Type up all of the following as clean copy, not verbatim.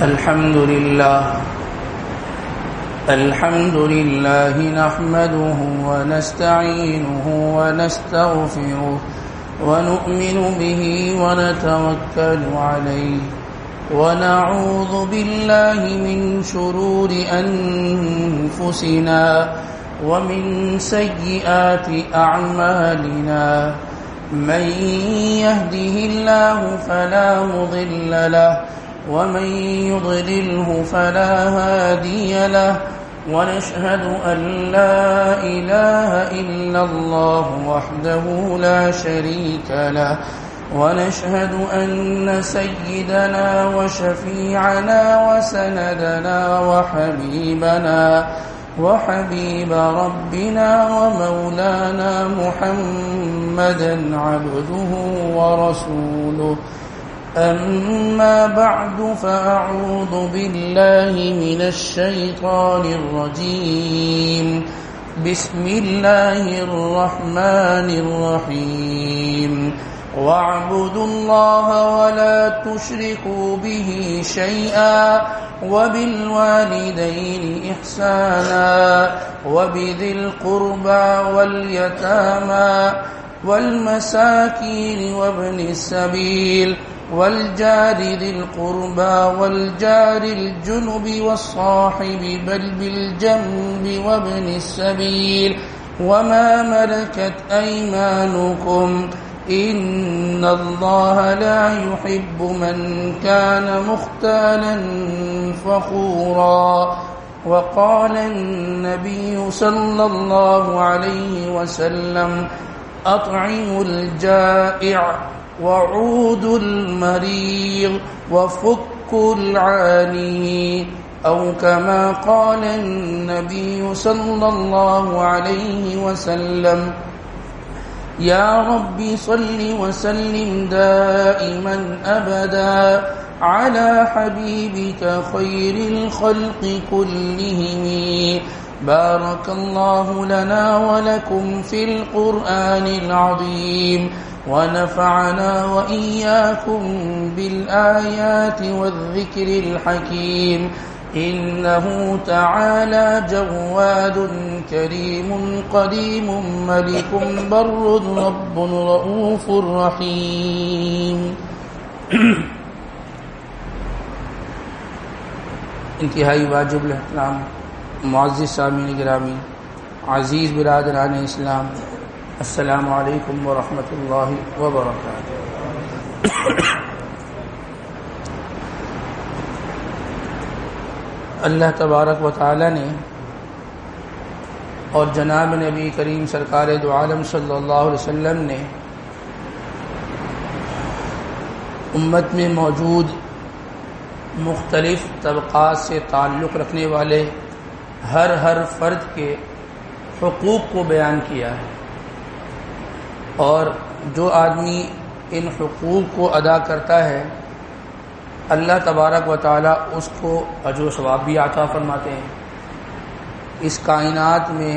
الحمد لله نحمده ونستعينه ونستغفره ونؤمن به ونتوكل عليه ونعوذ بالله من شرور أنفسنا ومن سيئات أعمالنا من يهده الله فلا مضل له ومن يضلله فلا هادي له ونشهد أن لا إله إلا الله وحده لا شريك له ونشهد أن سيدنا وشفيعنا وسندنا وحبيب ربنا ومولانا محمدا عبده ورسوله أما بعد فأعوذ بالله من الشيطان الرجيم بسم الله الرحمن الرحيم واعبدوا الله ولا تشركوا به شيئا وبالوالدين إحسانا وبذي القربى واليتامى والمساكين وابن السبيل والجار ذي القربى والجار الجنب والصاحب بالجنب وابن السبيل وما ملكت أيمانكم إن الله لا يحب من كان مختالا فخورا وقال النبي صلى الله عليه وسلم أطعموا الجائع وعودوا المريض وفكوا العاني أو كما قال النبي صلى الله عليه وسلم يا رب صل وسلم دائما أبدا على حبيبك خير الخلق كلهم بارك الله لنا ولكم في القرآن العظيم ونفعنا وإياكم بالآيات والذكر الحكيم إنه تعالى جواد كريم قديم ملك بر رب رؤوف رحيم. انتہائی واجب الاحترام معزز سامعین گرامی، عزیز برادران اسلام، السلام علیکم ورحمۃ اللہ وبرکاتہ. اللہ تبارک و تعالی نے اور جناب نبی کریم سرکار دو عالم صلی اللہ علیہ وسلم نے امت میں موجود مختلف طبقات سے تعلق رکھنے والے ہر فرد کے حقوق کو بیان کیا ہے، اور جو آدمی ان حقوق کو ادا کرتا ہے اللہ تبارک و تعالی اس کو اجر و ثواب بھی عطا فرماتے ہیں. اس کائنات میں،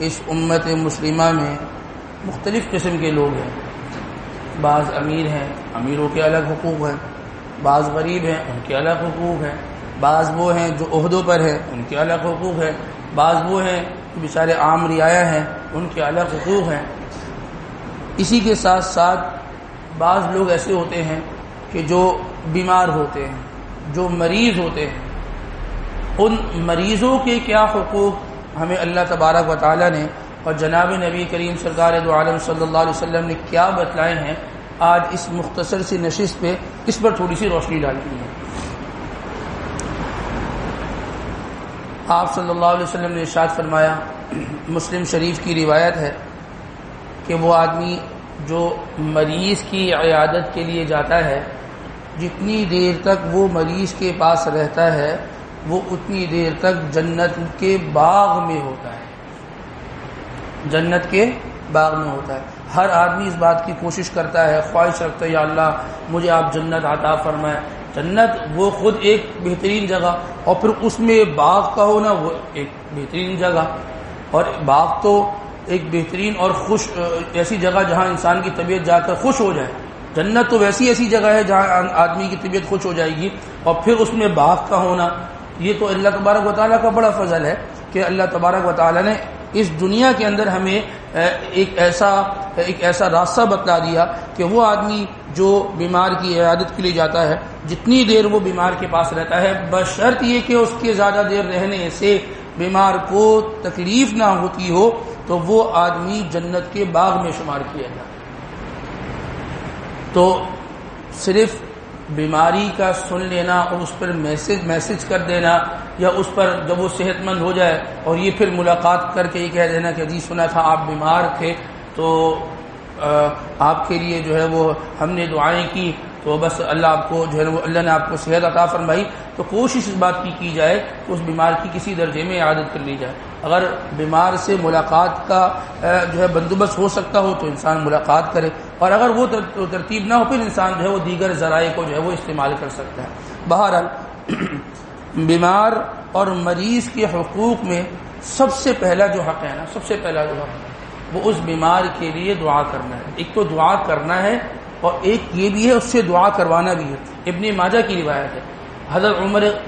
اس امت مسلمہ میں مختلف قسم کے لوگ ہیں. بعض امیر ہیں، امیروں کے الگ حقوق ہیں، بعض غریب ہیں، ان کے الگ حقوق ہیں، بعض وہ ہیں جو عہدوں پر ہیں، ان کے الگ حقوق ہیں، بعض وہ ہیں جو بیچارے عام رعایا ہیں، ان کے الگ حقوق ہیں. اسی کے ساتھ ساتھ بعض لوگ ایسے ہوتے ہیں کہ جو بیمار ہوتے ہیں، جو مریض ہوتے ہیں. ان مریضوں کے کیا حقوق ہمیں اللہ تبارک و تعالی نے اور جناب نبی کریم سرکار دو عالم صلی اللہ علیہ وسلم نے کیا بتلائے ہیں، آج اس مختصر سی نشست پہ اس پر تھوڑی سی روشنی ڈالتی ہے. آپ صلی اللہ علیہ وسلم نے ارشاد فرمایا، مسلم شریف کی روایت ہے کہ وہ آدمی جو مریض کی عیادت کے لیے جاتا ہے، جتنی دیر تک وہ مریض کے پاس رہتا ہے وہ اتنی دیر تک جنت کے باغ میں ہوتا ہے. جنت کے باغ میں ہوتا ہے. ہر آدمی اس بات کی کوشش کرتا ہے، خواہش رکھتا ہے یا اللہ مجھے آپ جنت عطا فرمائیں. جنت وہ خود ایک بہترین جگہ، اور پھر اس میں باغ کا ہونا وہ ایک بہترین جگہ. اور باغ تو ایک بہترین اور خوش ایسی جگہ جہاں انسان کی طبیعت جا کر خوش ہو جائے، جنت تو ویسی ایسی جگہ ہے جہاں آدمی کی طبیعت خوش ہو جائے گی، اور پھر اس میں باغ کا ہونا، یہ تو اللہ تبارک و تعالیٰ کا بڑا فضل ہے کہ اللہ تبارک و تعالیٰ نے اس دنیا کے اندر ہمیں ایک ایسا راستہ بتلا دیا کہ وہ آدمی جو بیمار کی عیادت کے لیے جاتا ہے، جتنی دیر وہ بیمار کے پاس رہتا ہے، بشرط یہ کہ اس کے زیادہ دیر رہنے سے بیمار کو تکلیف نہ ہوتی ہو، تو وہ آدمی جنت کے باغ میں شمار کیا جائے۔ تو صرف بیماری کا سن لینا اور اس پر میسج کر دینا، یا اس پر جب وہ صحت مند ہو جائے اور یہ پھر ملاقات کر کے یہ کہہ دینا کہ جی سنا تھا آپ بیمار تھے تو آپ کے لیے جو ہے وہ ہم نے دعائیں کی تو بس اللہ آپ کو جو ہے وہ اللہ نے آپ کو صحت عطا فرمائی، تو کوشش اس بات کی جائے کہ اس بیمار کی کسی درجے میں عیادت کر لی جائے۔ اگر بیمار سے ملاقات کا جو ہے بندوبست ہو سکتا ہو تو انسان ملاقات کرے، اور اگر وہ ترتیب نہ ہو پھر انسان جو ہے وہ دیگر ذرائع کو جو ہے وہ استعمال کر سکتا ہے۔ بہرحال بیمار اور مریض کے حقوق میں سب سے پہلا جو حق ہے نا، سب سے پہلا جو حق ہے وہ اس بیمار کے لیے دعا کرنا ہے۔ ایک تو دعا کرنا ہے اور ایک یہ بھی ہے اس سے دعا کروانا بھی ہے۔ ابن ماجہ کی روایت ہے، حضرت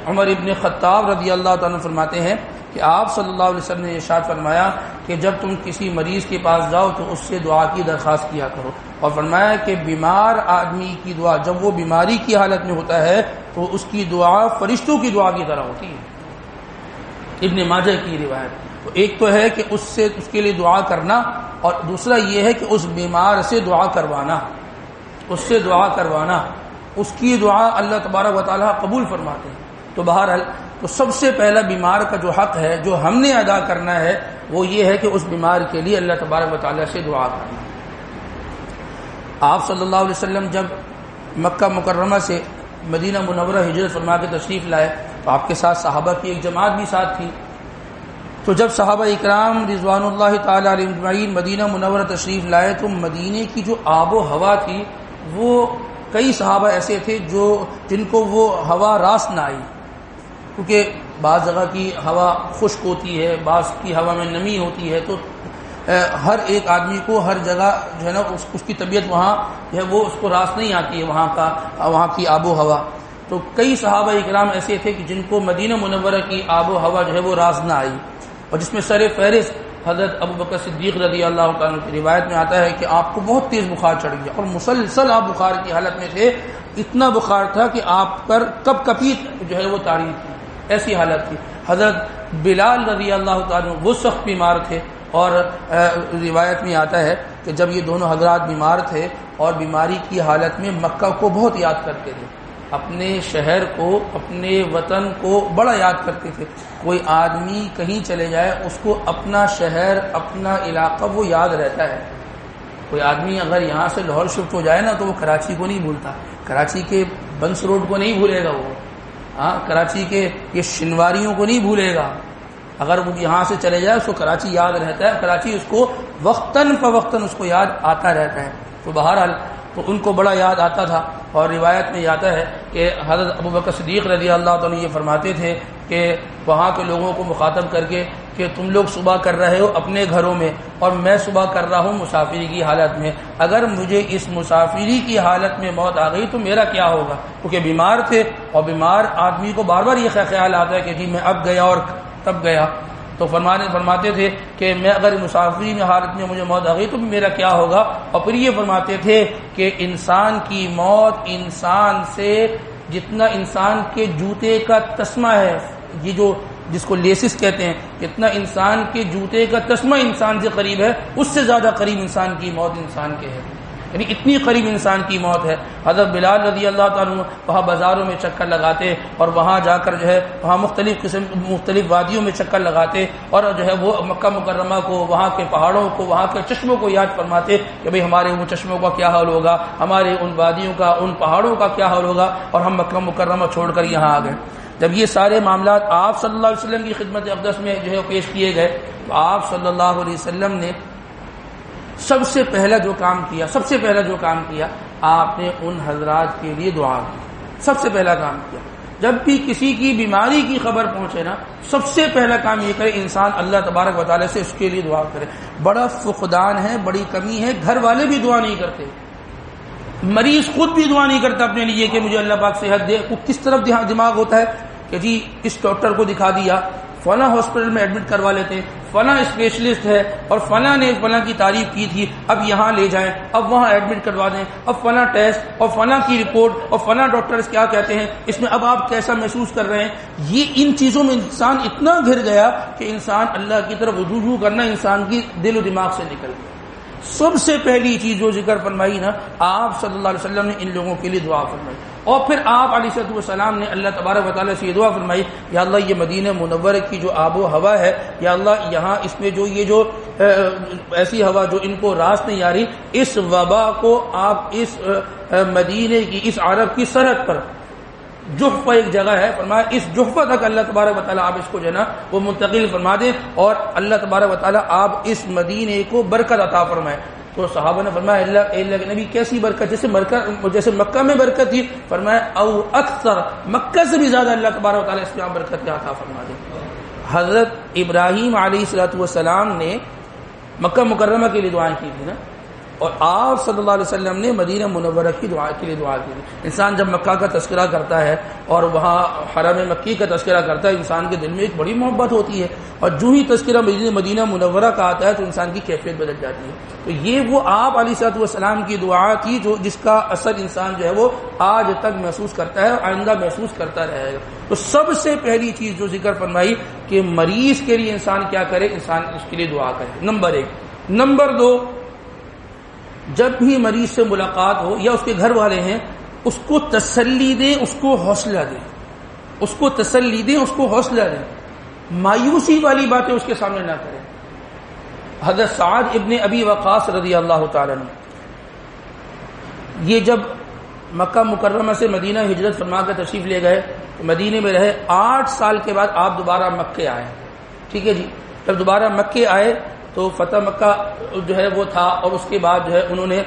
عمر ابن خطاب رضی اللہ تعالیٰ فرماتے ہیں کہ آپ صلی اللہ علیہ وسلم نے ارشاد فرمایا کہ جب تم کسی مریض کے پاس جاؤ تو اس سے دعا کی درخواست کیا کرو، اور فرمایا کہ بیمار آدمی کی دعا جب وہ بیماری کی حالت میں ہوتا ہے تو اس کی دعا فرشتوں کی دعا کی طرح ہوتی ہے۔ ابن ماجہ کی روایت۔ تو ایک تو ہے کہ اس کے لیے دعا کرنا، اور دوسرا یہ ہے کہ اس بیمار سے دعا کروانا، اس سے دعا کروانا، اس کی دعا اللہ تبارک و تعالیٰ قبول فرماتے ہیں۔ تو بہرحال تو سب سے پہلا بیمار کا جو حق ہے جو ہم نے ادا کرنا ہے وہ یہ ہے کہ اس بیمار کے لیے اللہ تبارک و تعالیٰ سے دعا کرنا۔ آپ صلی اللہ علیہ وسلم جب مکہ مکرمہ سے مدینہ منورہ ہجرت فرما کے تشریف لائے تو آپ کے ساتھ صحابہ کی ایک جماعت بھی ساتھ تھی۔ تو جب صحابہ اکرام رضوان اللہ تعالی علیہم اجمعین مدینہ منورہ تشریف لائے تو مدینے کی جو آب و ہوا تھی وہ کئی صحابہ ایسے تھے جن کو وہ ہوا راس نہ آئی، کیونکہ بعض جگہ کی ہوا خشک ہوتی ہے، بعض کی ہوا میں نمی ہوتی ہے، تو ہر ایک آدمی کو ہر جگہ جو ہے نا اس کی طبیعت وہاں جو ہے وہ اس کو راس نہیں آتی ہے وہاں کی آب و ہوا۔ تو کئی صحابہ اکرام ایسے تھے کہ جن کو مدینہ منورہ کی آب و ہوا جو ہے وہ راس نہ آئی، اور جس میں سر فہرست حضرت ابو بکر صدیق رضی اللہ تعالیٰ کی روایت میں آتا ہے کہ آپ کو بہت تیز بخار چڑھ گیا اور مسلسل آپ بخار کی حالت میں تھے، اتنا بخار تھا کہ آپ پر کپ کپی جو ہے وہ تاری تھی، ایسی حالت تھی۔ حضرت بلال رضی اللہ تعالیٰ وہ سخت بیمار تھے، اور روایت میں آتا ہے کہ جب یہ دونوں حضرات بیمار تھے اور بیماری کی حالت میں مکہ کو بہت یاد کرتے تھے، اپنے شہر کو اپنے وطن کو بڑا یاد کرتے تھے۔ کوئی آدمی کہیں چلے جائے اس کو اپنا شہر اپنا علاقہ وہ یاد رہتا ہے۔ کوئی آدمی اگر یہاں سے لاہور شفٹ ہو جائے نا تو وہ کراچی کو نہیں بھولتا، کراچی کے بنس روڈ کو نہیں بھولے گا، وہ کراچی کے یہ شنواریوں کو نہیں بھولے گا۔ اگر وہ یہاں سے چلے جائے اس کو کراچی یاد رہتا ہے، کراچی اس کو وقتاً فوقتاً اس کو یاد آتا رہتا ہے۔ تو بہرحال تو ان کو بڑا یاد آتا تھا، اور روایت میں آتا ہے کہ حضرت ابو بکر صدیق رضی اللہ تعالیٰ یہ فرماتے تھے کہ وہاں کے لوگوں کو مخاطب کر کے کہ تم لوگ صبح کر رہے ہو اپنے گھروں میں اور میں صبح کر رہا ہوں مسافری کی حالت میں، اگر مجھے اس مسافری کی حالت میں موت آ گئی تو میرا کیا ہوگا؟ کیونکہ بیمار تھے، اور بیمار آدمی کو بار بار یہ خیال آتا ہے کہ جی میں اب گیا اور تب گیا۔ تو فرماتے تھے کہ میں اگر مسافری میں حالت میں مجھے موت آ گئی تو میرا کیا ہوگا؟ اور پھر یہ فرماتے تھے کہ انسان کی موت انسان سے جتنا انسان کے جوتے کا تسمہ ہے، یہ جو جس کو لیسس کہتے ہیں، جتنا انسان کے جوتے کا تسمہ انسان سے قریب ہے اس سے زیادہ قریب انسان کی موت انسان کے ہے، یعنی اتنی قریب انسان کی موت ہے۔ حضرت بلال رضی اللہ تعالیٰ وہاں بازاروں میں چکر لگاتے اور وہاں جا کر جو ہے وہاں مختلف وادیوں میں چکر لگاتے، اور جو ہے وہ مکہ مکرمہ کو، وہاں کے پہاڑوں کو، وہاں کے چشموں کو یاد فرماتے کہ بھئی ہمارے ان چشموں کا کیا حال ہوگا، ہمارے ان وادیوں کا، ان پہاڑوں کا کیا حال ہوگا، اور ہم مکہ مکرمہ چھوڑ کر یہاں آ گئے۔ جب یہ سارے معاملات آپ صلی اللہ علیہ وسلم کی خدمت اقدس میں جو ہے پیش کیے گئے تو آپ صلی اللہ علیہ وسلم نے سب سے پہلا جو کام کیا آپ نے ان حضرات کے لیے دعا کی، سب سے پہلا کام کیا۔ جب بھی کسی کی بیماری کی خبر پہنچے نا سب سے پہلا کام یہ کرے انسان اللہ تبارک و تعالیٰ سے اس کے لیے دعا کرے۔ بڑا فقدان ہے، بڑی کمی ہے، گھر والے بھی دعا نہیں کرتے، مریض خود بھی دعا نہیں کرتا اپنے لیے کہ مجھے اللہ پاک صحت دے. وہ کس طرف دماغ ہوتا ہے کہ جی اس ڈاکٹر کو دکھا دیا, فلاں ہاسپٹل میں ایڈمٹ کروا لیتے ہیں, فلاں اسپیشلسٹ ہے اور فلاں نے فلاں کی تعریف کی تھی, اب یہاں لے جائیں, اب وہاں ایڈمٹ کروا دیں, اب فلاں ٹیسٹ اور فلاں کی رپورٹ اور فلاں ڈاکٹرز کیا کہتے ہیں, اس میں اب آپ کیسا محسوس کر رہے ہیں. یہ ان چیزوں میں انسان اتنا گھر گیا کہ انسان اللہ کی طرف رجوع کرنا انسان کی دل و دماغ سے نکل گیا. سب سے پہلی چیز جو ذکر فرمائی نا, آپ صلی اللہ علیہ وسلم نے ان لوگوں کے لیے دعا فرمائی, اور پھر آپ علیہ السلام نے اللہ تبارک و تعالیٰ سے یہ دعا فرمائی, یا اللہ یہ مدینہ منورہ کی جو آب و ہوا ہے, یا اللہ یہاں اس میں جو یہ جو ایسی ہوا جو ان کو راس نہیں آ رہی, اس وبا کو آپ اس مدینے کی اس عرب کی سرحد پر جحفہ ایک جگہ ہے, فرمایا اس جحفہ تک اللہ تبارک و تعالیٰ آپ اس کو جو ہے نا وہ منتقل فرما دیں, اور اللہ تبارک و تعالیٰ آپ اس مدینے کو برکت عطا فرمائے. تو صحابہ نے فرمایا اللہ کے نبی کیسی برکت, جیسے مکہ میں برکت تھی, فرمایا او اکثر, مکہ سے بھی زیادہ اللہ تبارک و تعالیٰ اس میں برکت عطا فرما دے. حضرت ابراہیم علیہ السلام نے مکہ مکرمہ کے لیے دعائیں کی تھی نا, اور آپ صلی اللہ علیہ وسلم نے مدینہ منورہ کی دعا کے لیے دعا کی. انسان جب مکہ کا تذکرہ کرتا ہے اور وہاں حرم مکی کا تذکرہ کرتا ہے, انسان کے دل میں ایک بڑی محبت ہوتی ہے, اور جو ہی تذکرہ مدینہ منورہ کا آتا ہے تو انسان کی کیفیت بدل جاتی ہے. تو یہ وہ آپ علیہ السلام کی دعا تھی جو جس کا اثر انسان جو ہے وہ آج تک محسوس کرتا ہے اور آئندہ محسوس کرتا رہے گا. تو سب سے پہلی چیز جو ذکر فرمائی کہ مریض کے لیے انسان کیا کرے, انسان اس کے لیے دعا کرے, نمبر 1. نمبر 2, جب بھی مریض سے ملاقات ہو یا اس کے گھر والے ہیں, اس کو تسلی دیں, اس کو حوصلہ دیں, اس کو تسلی دیں, اس کو حوصلہ دیں. مایوسی والی باتیں اس کے سامنے نہ کریں. حضرت سعد ابن ابی وقاص رضی اللہ تعالیٰ عنہ, یہ جب مکہ مکرمہ سے مدینہ ہجرت فرما کر تشریف لے گئے, مدینے میں رہے, 8 سال کے بعد آپ دوبارہ مکے آئے. ٹھیک ہے جی, جب دوبارہ مکے آئے تو فتح مکہ جو ہے وہ تھا, اور اس کے بعد جو ہے انہوں نے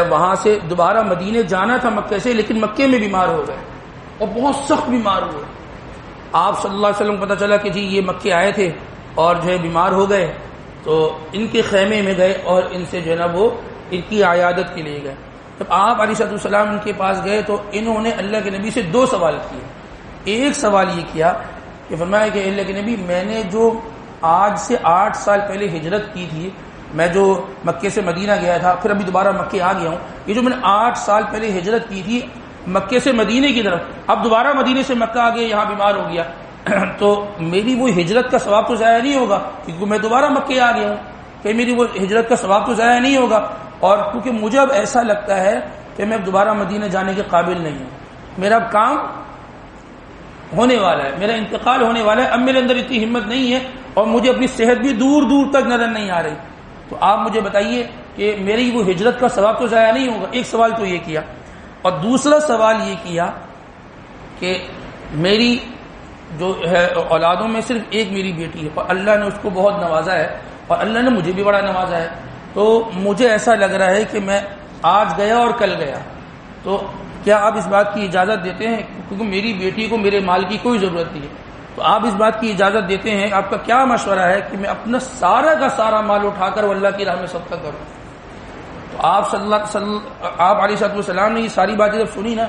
وہاں سے دوبارہ مدینے جانا تھا مکے سے, لیکن مکے میں بیمار ہو گئے اور بہت سخت بیمار ہوئے. آپ صلی اللہ علیہ وسلم کو پتہ چلا کہ جی یہ مکے آئے تھے اور جو ہے بیمار ہو گئے, تو ان کے خیمے میں گئے اور ان سے جو ہے نا وہ ان کی عیادت کے لیے گئے. جب آپ علیہ السلام ان کے پاس گئے تو انہوں نے اللہ کے نبی سے 2 سوال کیے. ایک سوال یہ کیا کہ فرمایا کہ اللہ کے نبی, میں نے جو آج سے 8 سال پہلے ہجرت کی تھی, میں جو مکے سے مدینہ گیا تھا پھر ابھی دوبارہ مکے آ گیا ہوں, یہ جو میں نے 8 سال پہلے ہجرت کی تھی مکے سے مدینے کی طرف, اب دوبارہ مدینے سے مکہ آ گیا, یہاں بیمار ہو گیا, تو میری وہ ہجرت کا ثواب تو ضائع نہیں ہوگا, کیونکہ میں دوبارہ مکے آ گیا ہوں, کہ میری وہ ہجرت کا ثواب تو ضائع نہیں ہوگا, اور کیونکہ مجھے اب ایسا لگتا ہے کہ میں اب دوبارہ مدینے جانے کے قابل نہیں ہوں, میرا اب کام ہونے والا ہے, میرا انتقال ہونے والا ہے, اب میرے اندر اتنی ہمت نہیں ہے, اور مجھے اپنی صحت بھی دور دور تک نظر نہیں آ رہی, تو آپ مجھے بتائیے کہ میری وہ ہجرت کا ثواب تو ضائع نہیں ہوگا. ایک سوال تو یہ کیا, اور دوسرا سوال یہ کیا کہ میری جو ہے اولادوں میں صرف ایک میری بیٹی ہے, اور اللہ نے اس کو بہت نوازا ہے, اور اللہ نے مجھے بھی بڑا نوازا ہے, تو مجھے ایسا لگ رہا ہے کہ میں آج گیا اور کل گیا, تو کیا آپ اس بات کی اجازت دیتے ہیں, کیونکہ میری بیٹی کو میرے مال کی کوئی ضرورت نہیں ہے, تو آپ اس بات کی اجازت دیتے ہیں, آپ کا کیا مشورہ ہے کہ میں اپنا سارا کا سارا مال اٹھا کر اللہ کی راہ میں صدقہ کروں. تو آپ آپ علیہ السلام نے یہ ساری باتیں جب سنی نا,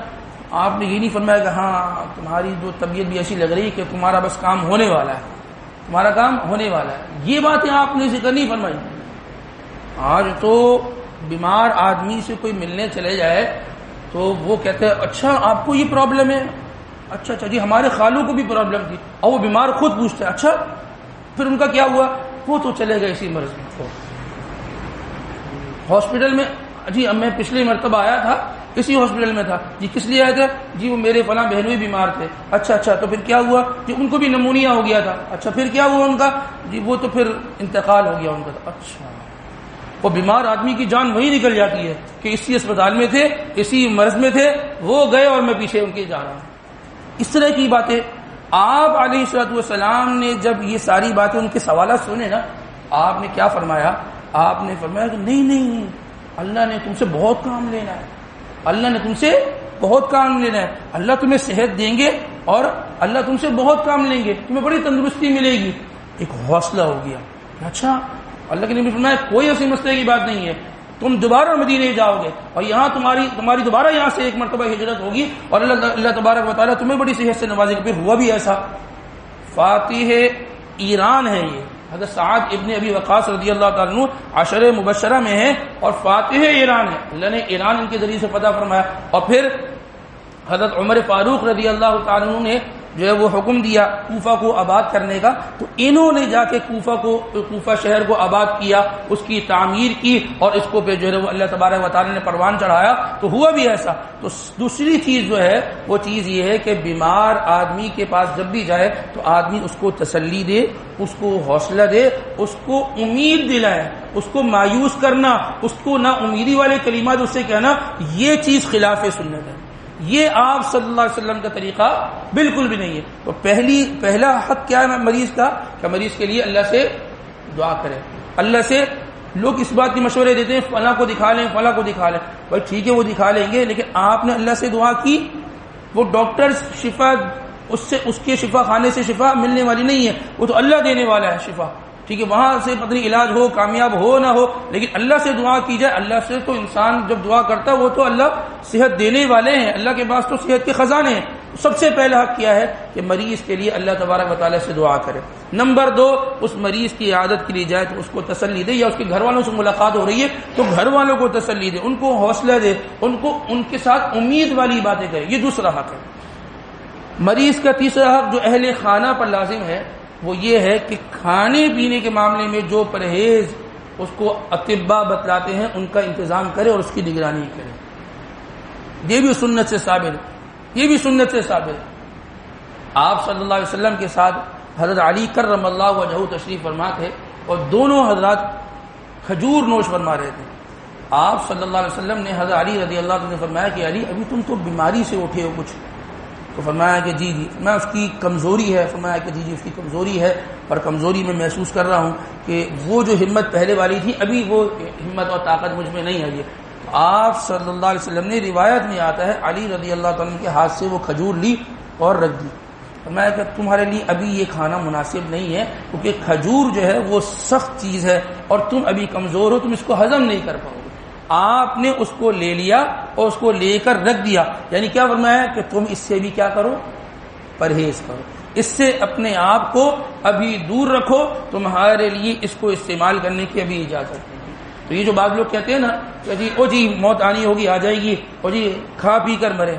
آپ نے یہ نہیں فرمایا کہ ہاں تمہاری جو طبیعت بھی ایسی لگ رہی کہ تمہارا بس کام ہونے والا ہے, تمہارا کام ہونے والا ہے, یہ باتیں آپ نے ذکر نہیں فرمائی. آج تو بیمار آدمی سے کوئی ملنے چلے جائے تو وہ کہتے ہیں اچھا آپ کو یہ پرابلم ہے, اچھا جی ہمارے خالوں کو بھی پرابلم تھی, اور وہ بیمار خود پوچھتے ہیں اچھا پھر ان کا کیا ہوا, وہ تو چلے گئے اسی مرض میں ہاسپٹل میں, جی اب میں پچھلی مرتبہ آیا تھا اسی ہاسپٹل میں تھا, جی کس لیے آئے تھے, جی وہ میرے فلاں بہنوئی بیمار تھے, اچھا تو پھر کیا ہوا, جی ان کو بھی نمونیا ہو گیا تھا, اچھا پھر کیا ہوا ان کا, جی وہ تو پھر انتقال ہو گیا ان کا. اچھا وہ بیمار آدمی کی جان وہی نکل جاتی ہے کہ اسی اسپتال میں تھے, اسی مرض میں تھے, وہ گئے اور میں پیچھے ان کے جا رہا ہوں. اس طرح کی باتیں آپ علیہ السلام نے جب یہ ساری باتیں ان کے سوالات سنے نا, آپ نے کیا فرمایا, آپ نے فرمایا کہ نہیں اللہ نے تم سے بہت کام لینا ہے, اللہ نے تم سے بہت کام لینا ہے, اللہ تمہیں صحت دیں گے اور اللہ تم سے بہت کام لیں گے, تمہیں بڑی تندرستی ملے گی. ایک حوصلہ ہو گیا, اچھا اللہ کے نبی فرمایا کوئی ایسی مسئلے کی بات نہیں ہے, تم دوبارہ مدینے جاؤ گے اور یہاں تمہاری دوبارہ یہاں سے ایک مرتبہ ہجرت ہوگی اور اللہ تبارک و تعالیٰ تمہیں بڑی صحت سے نوازے گا. پھر ہوا بھی ایسا. فاتح ایران ہے یہ حضرت سعد ابن ابی وقاص رضی اللہ تعالیٰ عنہ عشرہ مبشرہ میں ہے اور فاتح ایران ہے. اللہ نے ایران ان کے ذریعے سے فتح فرمایا. اور پھر حضرت عمر فاروق رضی اللہ تعالیٰ عنہ نے جو ہے وہ حکم دیا کوفہ کو آباد کرنے کا, تو انہوں نے جا کے کوفہ شہر کو آباد کیا, اس کی تعمیر کی اور اس کو پہ جو ہے وہ اللہ تبارک و تعالیٰ نے پروان چڑھایا. تو ہوا بھی ایسا. تو دوسری چیز جو ہے وہ چیز یہ ہے کہ بیمار آدمی کے پاس جب بھی جائے تو آدمی اس کو تسلی دے, اس کو حوصلہ دے, اس کو امید دلائے. اس کو مایوس کرنا, اس کو نا امیدی والے کلمات اس سے کہنا, یہ چیز خلاف سنت ہے. یہ آپ صلی اللہ علیہ وسلم کا طریقہ بالکل بھی نہیں ہے. تو پہلا حق کیا ہے مریض کا کہ مریض کے لیے اللہ سے دعا کرے. اللہ سے لوگ اس بات کی مشورے دیتے ہیں فلاں کو دکھا لیں, فلاں کو دکھا لیں. بھائی ٹھیک ہے وہ دکھا لیں گے, لیکن آپ نے اللہ سے دعا کی. وہ ڈاکٹر شفا اس کے شفا خانے سے شفا ملنے والی نہیں ہے, وہ تو اللہ دینے والا ہے شفا. ٹھیک ہے وہاں سے پتہ نہیں علاج ہو کامیاب ہو نہ ہو, لیکن اللہ سے دعا کی جائے. اللہ سے تو انسان جب دعا کرتا ہے وہ تو اللہ صحت دینے والے ہیں, اللہ کے پاس تو صحت کے خزانے ہیں. سب سے پہلا حق کیا ہے کہ مریض کے لیے اللہ تبارک و تعالیٰ سے دعا کرے. نمبر 2, اس مریض کی عیادت کے لیے جائے تو اس کو تسلی دے, یا اس کے گھر والوں سے ملاقات ہو رہی ہے تو گھر والوں کو تسلی دے, ان کو حوصلہ دے, ان کے ساتھ امید والی باتیں کرے. یہ دوسرا حق ہے. مریض کا تیسرا حق جو اہل خانہ پر لازم ہے وہ یہ ہے کہ کھانے پینے کے معاملے میں جو پرہیز اس کو اطباء بتلاتے ہیں ان کا انتظام کرے اور اس کی نگرانی کرے. یہ بھی سنت سے ثابت ہے. یہ بھی سنت سے ثابت ہے. آپ صلی اللہ علیہ وسلم کے ساتھ حضرت علی کرم اللہ وجہہ تشریف فرما تھے اور دونوں حضرات کھجور نوش فرما رہے تھے. آپ صلی اللہ علیہ وسلم نے حضرت علی رضی اللہ عنہ نے فرمایا کہ علی ابھی تم تو بیماری سے اٹھے ہو کچھ. تو فرمایا کہ جی میں اس کی کمزوری ہے. فرمایا کہ جی اس کی کمزوری ہے اور کمزوری میں محسوس کر رہا ہوں کہ وہ جو ہمت پہلے والی تھی ابھی وہ ہمت اور طاقت مجھ میں نہیں ہے. آپ صلی اللہ علیہ وسلم نے روایت میں آتا ہے علی رضی اللہ تعالیٰ کے ہاتھ سے وہ کھجور لی اور رکھ دی. فرمایا کہ تمہارے لیے ابھی یہ کھانا مناسب نہیں ہے کیونکہ کھجور جو ہے وہ سخت چیز ہے اور تم ابھی کمزور ہو, تم اس کو ہضم نہیں کر پاؤ گے. آپ نے اس کو لے لیا اور اس کو لے کر رکھ دیا. یعنی کیا فرمایا کہ تم اس سے بھی کیا کرو, پرہیز کرو, اس سے اپنے آپ کو ابھی دور رکھو, تمہارے لیے اس کو استعمال کرنے کی ابھی اجازت نہیں. تو یہ جو بعض لوگ کہتے ہیں نا کہ جی او جی موت آنی ہوگی آ جائے گی, او جی کھا پی کر مرے,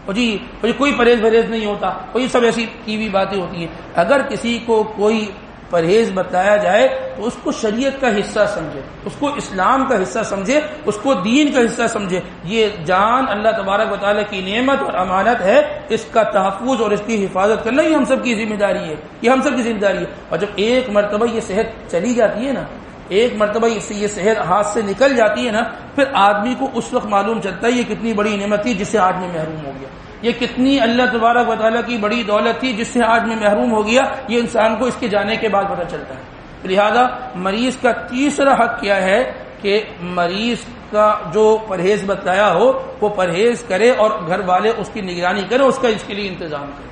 او جی کوئی پرہیز نہیں ہوتا, اور یہ سب ایسی کی بھی باتیں ہوتی ہیں. اگر کسی کو کوئی پرہیز بتایا جائے تو اس کو شریعت کا حصہ سمجھے, اس کو اسلام کا حصہ سمجھے, اس کو دین کا حصہ سمجھے. یہ جان اللہ تبارک و تعالیٰ کی نعمت اور امانت ہے, اس کا تحفظ اور اس کی حفاظت کرنا یہ ہم سب کی ذمہ داری ہے. یہ ہم سب کی ذمہ داری ہے. اور جب ایک مرتبہ یہ صحت چلی جاتی ہے نا, ایک مرتبہ یہ صحت ہاتھ سے نکل جاتی ہے نا, پھر آدمی کو اس وقت معلوم چلتا ہے یہ کتنی بڑی نعمت تھی جس سے آج میں محروم ہو گیا, یہ کتنی اللہ تبارک و تعالیٰ کی بڑی دولت تھی جس سے آج میں محروم ہو گیا. یہ انسان کو اس کے جانے کے بعد پتہ چلتا ہے. لہذا مریض کا تیسرا حق کیا ہے کہ مریض کا جو پرہیز بتایا ہو وہ پرہیز کرے اور گھر والے اس کی نگرانی کرے, اس کا اس کے لیے انتظام کرے.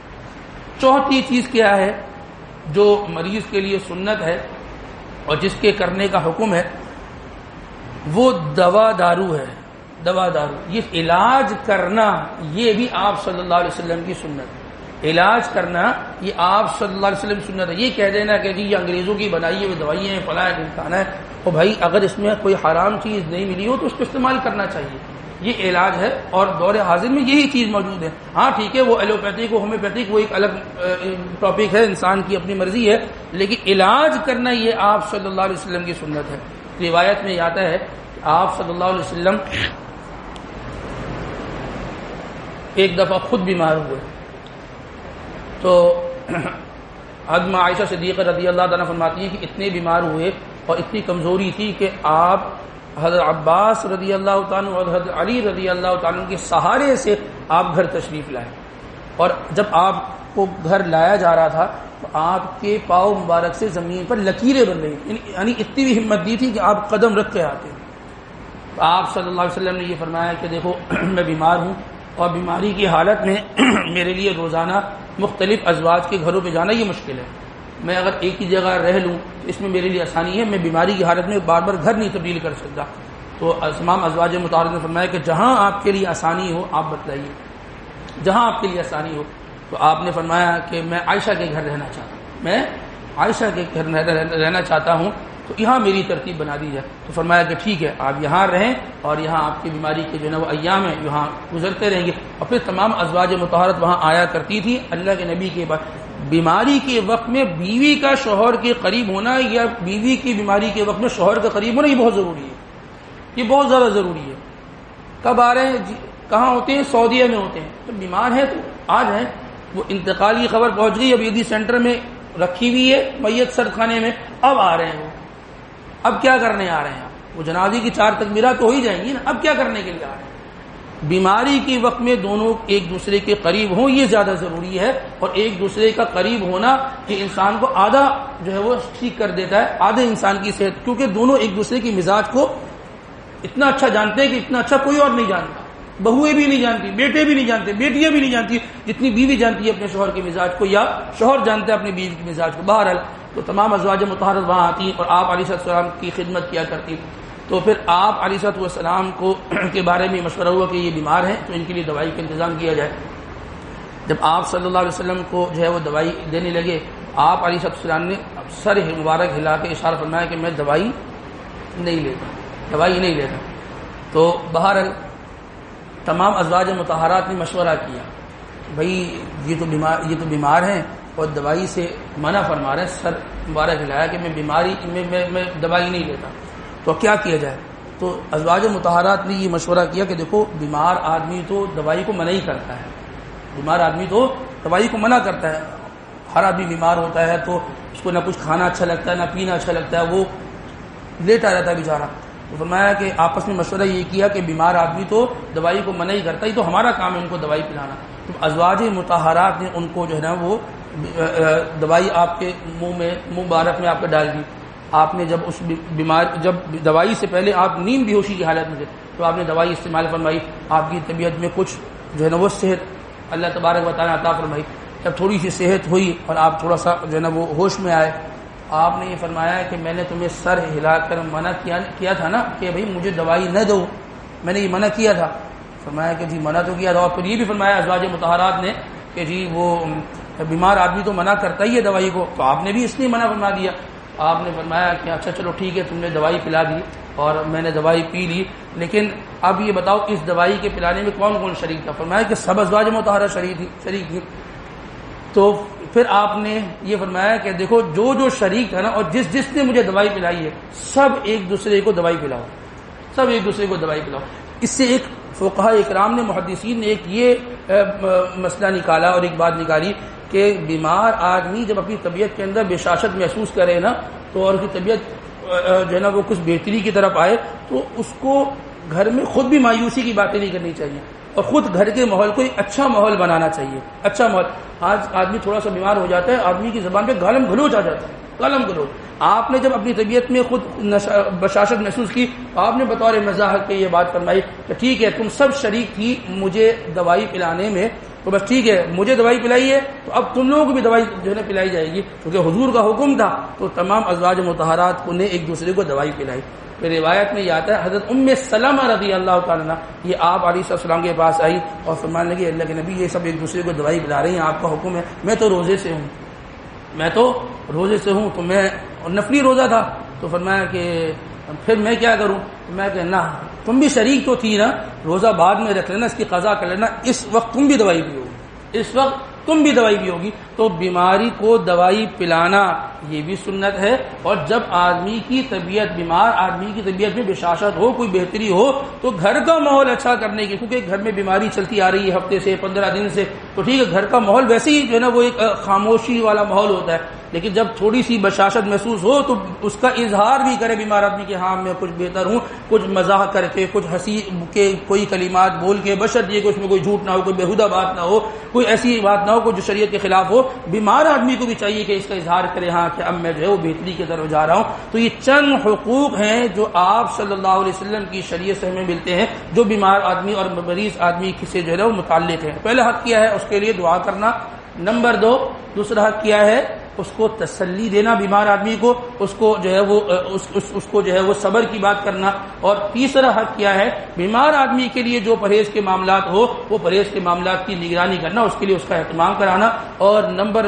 چوتھی چیز کیا ہے جو مریض کے لیے سنت ہے اور جس کے کرنے کا حکم ہے وہ دوا دارو ہے. دوا دارو, یہ علاج کرنا یہ بھی آپ صلی اللہ علیہ وسلم کی سنت ہے. علاج کرنا یہ آپ صلی اللہ علیہ وسلم کی سنت ہے. یہ کہہ دینا کہ جی یہ انگریزوں کی بنائی ہوئی دوائیں ہیں, فلاں کھانا ہے, اور بھائی اگر اس میں کوئی حرام چیز نہیں ملی ہو تو اس کو استعمال کرنا چاہیے. یہ علاج ہے اور دور حاضر میں یہی چیز موجود ہے. ہاں ٹھیک ہے وہ ایلوپیتھک و ہومیوپیتھک وہ ایک الگ ٹاپک ہے, انسان کی اپنی مرضی ہے, لیکن علاج کرنا یہ آپ صلی اللہ علیہ وسلم کی سنت ہے. روایت میں آتا ہے کہ آپ صلی اللہ علیہ وسلم ایک دفعہ خود بیمار ہوئے تو حضرت عائشہ صدیقہ رضی اللہ تعالیٰ فرماتی ہیں کہ اتنے بیمار ہوئے اور اتنی کمزوری تھی کہ آپ حضرت عباس رضی اللہ تعالیٰ اور حضرت علی رضی اللہ تعالیٰ کے سہارے سے آپ گھر تشریف لائے. اور جب آپ کو گھر لایا جا رہا تھا تو آپ کے پاؤں مبارک سے زمین پر لکیریں بن رہی, یعنی اتنی بھی ہمت دی تھی کہ آپ قدم رکھ کے آتے. تو آپ صلی اللہ علیہ وسلم نے یہ فرمایا کہ دیکھو میں بیمار ہوں اور بیماری کی حالت میں میرے لیے روزانہ مختلف ازواج کے گھروں پہ جانا یہ مشکل ہے. میں اگر ایک ہی جگہ رہ لوں تو اس میں میرے لیے آسانی ہے, میں بیماری کی حالت میں بار بار گھر نہیں تبدیل کر سکتا. تو تمام ازواج مطہرات نے فرمایا کہ جہاں آپ کے لیے آسانی ہو آپ بتلائیے، جہاں آپ کے لیے آسانی ہو. تو آپ نے فرمایا کہ میں عائشہ کے گھر رہنا چاہتا ہوں، میں عائشہ کے گھر رہنا چاہتا ہوں، تو یہاں میری ترتیب بنا دی جائے. تو فرمایا کہ ٹھیک ہے آپ یہاں رہیں، اور یہاں آپ کی بیماری کے جو ہے وہ ایام ہیں یہاں گزرتے رہیں گے. اور پھر تمام ازواج مطہرات وہاں آیا کرتی تھی. اللہ کے نبی کے بعد بیماری کے وقت میں بیوی کا شوہر کے قریب ہونا یا بیوی کی بیماری کے وقت میں شوہر کے قریب ہونا یہ بہت ضروری ہے، یہ بہت زیادہ ضروری ہے. کب آ رہے ہیں؟ کہاں ہوتے ہیں؟ سعودیہ میں ہوتے ہیں. تو بیمار ہے تو آ جائیں. وہ انتقال کی خبر پہنچ گئی، اب عیدی سینٹر میں رکھی ہوئی ہے میت سرد خانے میں، اب آ رہے ہیں وہ. اب کیا کرنے آ رہے ہیں؟ وہ جنازے کی 4 تکبیرات تو ہو ہی جائیں گی نا، اب کیا کرنے کے لیے آ رہے ہیں؟ بیماری کے وقت میں دونوں ایک دوسرے کے قریب ہوں یہ زیادہ ضروری ہے. اور ایک دوسرے کا قریب ہونا کہ انسان کو آدھا جو ہے وہ ٹھیک کر دیتا ہے، آدھے انسان کی صحت، کیونکہ دونوں ایک دوسرے کی مزاج کو اتنا اچھا جانتے ہیں کہ اتنا اچھا کوئی اور نہیں جانتا. بہویں بھی نہیں جانتی، بیٹے بھی نہیں جانتے، بیٹیاں بھی نہیں جانتی جتنی بیوی جانتی ہے اپنے شوہر کے مزاج کو، یا شوہر جانتا ہے اپنی بیوی کے مزاج کو. بہرحال تو تمام ازواج مطہرات وہاں آتی اور آپ علیہ السلام کی خدمت کیا کرتی. تو پھر آپ علیہ السلام کو کے بارے میں مشورہ ہوا کہ یہ بیمار ہیں تو ان کے لیے دوائی کا انتظام کیا جائے. جب آپ صلی اللہ علیہ وسلم کو جو ہے وہ دوائی دینے لگے، آپ علیہ السلام نے سر مبارک ہلا کے اشارہ فرمایا کہ میں دوائی نہیں لیتا، دوائی نہیں لیتا. تو بہرحال تمام ازواج مطہرات نے مشورہ کیا، بھائی یہ تو بیمار ہیں اور دوائی سے منع فرما رہے ہیں. سر مبارک ہلایا کہ میں بیماری میں دوائی نہیں لیتا، تو کیا کیا جائے؟ تو ازواج مطہرات نے یہ مشورہ کیا کہ دیکھو بیمار آدمی تو دوائی کو منع ہی کرتا ہے، بیمار آدمی تو دوائی کو منع کرتا ہے. ہر آدمی بیمار ہوتا ہے تو اس کو نہ کچھ کھانا اچھا لگتا ہے نہ پینا اچھا لگتا ہے، وہ لیٹا رہتا ہے بیچارہ. تو فرمایا کہ آپس میں مشورہ یہ کیا کہ بیمار آدمی تو دوائی کو منع ہی کرتا ہے، تو ہمارا کام ہے ان کو دوائی پلانا. تو ازواج مطہرات نے ان کو جو ہے نا وہ دوائی آپ کے منہ مبارک میں آپ کو ڈال دی. آپ نے جب اس جب دوائی سے پہلے آپ نیم بے ہوشی کی حالت میں تھے تو آپ نے دوائی استعمال فرمائی. آپ کی طبیعت میں کچھ جو ہے نا وہ صحت اللہ تبارک و تعالیٰ عطا فرمائی. جب تھوڑی سی صحت ہوئی اور آپ تھوڑا سا جو ہے نا وہ ہوش میں آئے، آپ نے یہ فرمایا کہ میں نے تمہیں سر ہلا کر منع کیا تھا نا کہ بھئی مجھے دوائی نہ دو، میں نے یہ منع کیا تھا. فرمایا کہ جی منع تو کیا تھا. اور پھر یہ بھی فرمایا ازواج مطہرات نے کہ جی وہ بیمار آدمی تو منع کرتا ہی ہے دوائی کو، تو آپ نے بھی اس لیے منع فرما دیا. آپ نے فرمایا کہ اچھا چلو ٹھیک ہے، تم نے دوائی پلا دی اور میں نے دوائی پی لی، لیکن اب یہ بتاؤ اس دوائی کے پلانے میں کون کون شریک تھا؟ فرمایا کہ سب ازواج مطہرات شریک تھی. تو پھر آپ نے یہ فرمایا کہ دیکھو جو شریک تھا نا اور جس نے مجھے دوائی پلائی ہے سب ایک دوسرے کو دوائی پلاؤ، سب ایک دوسرے کو دوائی پلاؤ. اس سے ایک فقہاء اکرام نے محدثین نے ایک یہ مسئلہ نکالا اور ایک بات نکالی کہ بیمار آدمی جب اپنی طبیعت کے اندر بشاشت محسوس کرے نا تو اور اس کی طبیعت جو ہے نا وہ کچھ بہتری کی طرف آئے تو اس کو گھر میں خود بھی مایوسی کی باتیں نہیں کرنی چاہیے اور خود گھر کے ماحول کو ایک اچھا ماحول بنانا چاہیے. اچھا ماحول. آج آدمی تھوڑا سا بیمار ہو جاتا ہے، آدمی کی زبان پہ گالم گلوچ آ جاتا ہے، گالم گلوچ. آپ نے جب اپنی طبیعت میں خود بشاشت محسوس کی، آپ نے بطور مزاح کے یہ بات فرمائی کہ ٹھیک ہے تم سب شریک تھی مجھے دوائی پلانے میں، تو بس ٹھیک ہے مجھے دوائی پلائی ہے تو اب تم لوگوں کو بھی دوائی جو ہے نا پلائی جائے گی، کیونکہ حضور کا حکم تھا. تو تمام ازواج مطہرات نے ایک دوسرے کو دوائی پلائی. پھر روایت میں یہ آتا ہے حضرت ام سلمہ رضی اللہ تعالیٰ عنہ یہ آپ علیہ السلام کے پاس آئی اور فرمانے لگی اللہ کے نبی یہ سب ایک دوسرے کو دوائی پلا رہی ہیں، آپ کا حکم ہے. میں تو روزے سے ہوں تو میں نفلی روزہ تھا. تو فرمایا کہ پھر میں کیا کروں؟ میں کہ نہ تم بھی شریک تو تھی نا، روزہ بعد میں رکھ لینا، اس کی قضا کر لینا، اس وقت تم بھی دوائی بھی ہوگی. تو بیماری کو دوائی پلانا یہ بھی سنت ہے. اور جب آدمی کی طبیعت بیمار آدمی کی طبیعت میں بشاشت ہو، کوئی بہتری ہو تو گھر کا ماحول اچھا کرنے کی، کیونکہ گھر میں بیماری چلتی آ رہی ہے ہفتے سے 15 دن سے، تو ٹھیک ہے گھر کا ماحول ویسے ہی جو ہے نا وہ ایک خاموشی والا ماحول ہوتا ہے، لیکن جب تھوڑی سی بشاشت محسوس ہو تو اس کا اظہار بھی کرے بیمار آدمی کہ ہاں میں کچھ بہتر ہوں، کچھ مزاح کر کے کچھ ہنسی کے کوئی کلمات بول کے، بشرط یہ کہ اس میں کوئی جھوٹ نہ ہو، کوئی بےہودہ بات نہ ہو، کوئی ایسی بات نہ ہو کوئی جو شریعت کے خلاف ہو. بیمار آدمی کو بھی چاہیے کہ اس کا اظہار کرے ہاں کہ اب میں جو ہے وہ بہتری کی طرف جا رہا ہوں. تو یہ چند حقوق ہیں جو آپ صلی اللہ علیہ وسلم کی شریعت سے ہمیں ملتے ہیں جو بیمار آدمی اور مریض آدمی سے جو ہے وہ متعلق ہے. پہلا حق کیا ہے اس کے لیے دعا کرنا. نمبر 2 دوسرا حق کیا ہے اس کو تسلی دینا بیمار آدمی کو، اس کو جو ہے وہ اس کو جو ہے وہ صبر کی بات کرنا. اور تیسرا حق کیا ہے؟ بیمار آدمی کے لیے جو پرہیز کے معاملات ہو وہ پرہیز کے معاملات کی نگرانی کرنا، اس کے لیے اس کا اہتمام کرانا. اور نمبر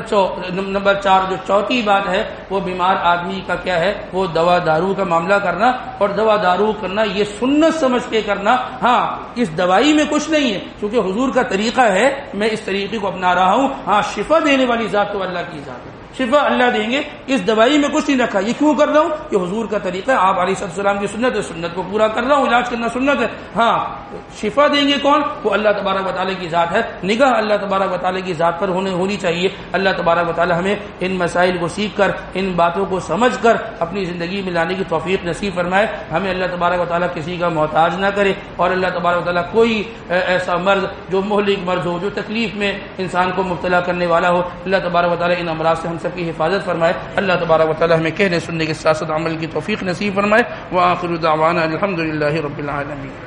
4 جو چوتھی بات ہے وہ بیمار آدمی کا کیا ہے؟ وہ دوا دارو کا معاملہ کرنا. اور دوا دارو کرنا یہ سنت سمجھ کے کرنا. ہاں اس دوائی میں کچھ نہیں ہے، کیونکہ حضور کا طریقہ ہے، میں اس طریقے کو اپنا رہا ہوں. ہاں شفا دینے والی ذات تو اللہ کی ذات ہے، شفا اللہ دیں گے. اس دوائی میں کچھ نہیں رکھا. یہ کیوں کر رہا ہوں؟ کہ حضور کا طریقہ ہے، آپ علیہ السلام کی سنت ہے، سنت کو پورا کر رہا ہوں. علاج کرنا سنت ہے. ہاں شفا دیں گے کون؟ وہ اللہ تبارک و تعالیٰ کی ذات ہے. نگاہ اللہ تبارک و تعالیٰ کی ذات پر ہونی چاہیے. اللہ تبارک و تعالیٰ ہمیں ان مسائل کو سیکھ کر، ان باتوں کو سمجھ کر اپنی زندگی میں لانے کی توفیق نصیب فرمائے. ہمیں اللہ تبارک و تعالیٰ کسی کا محتاج نہ کرے، اور اللہ تبارک و تعالیٰ کوئی ایسا مرض جو مہلک مرض ہو، جو تکلیف میں انسان کو مبتلا کرنے والا ہو، اللہ تبارک و تعالیٰ ان امراض سے ہم سب کی حفاظت فرمائے. اللہ تبارک و تعالیٰ ہمیں کہنے سننے کے ساتھ ساتھ عمل کی توفیق نصیب فرمائے. وآخر دعوانا الحمد للہ رب العالمین.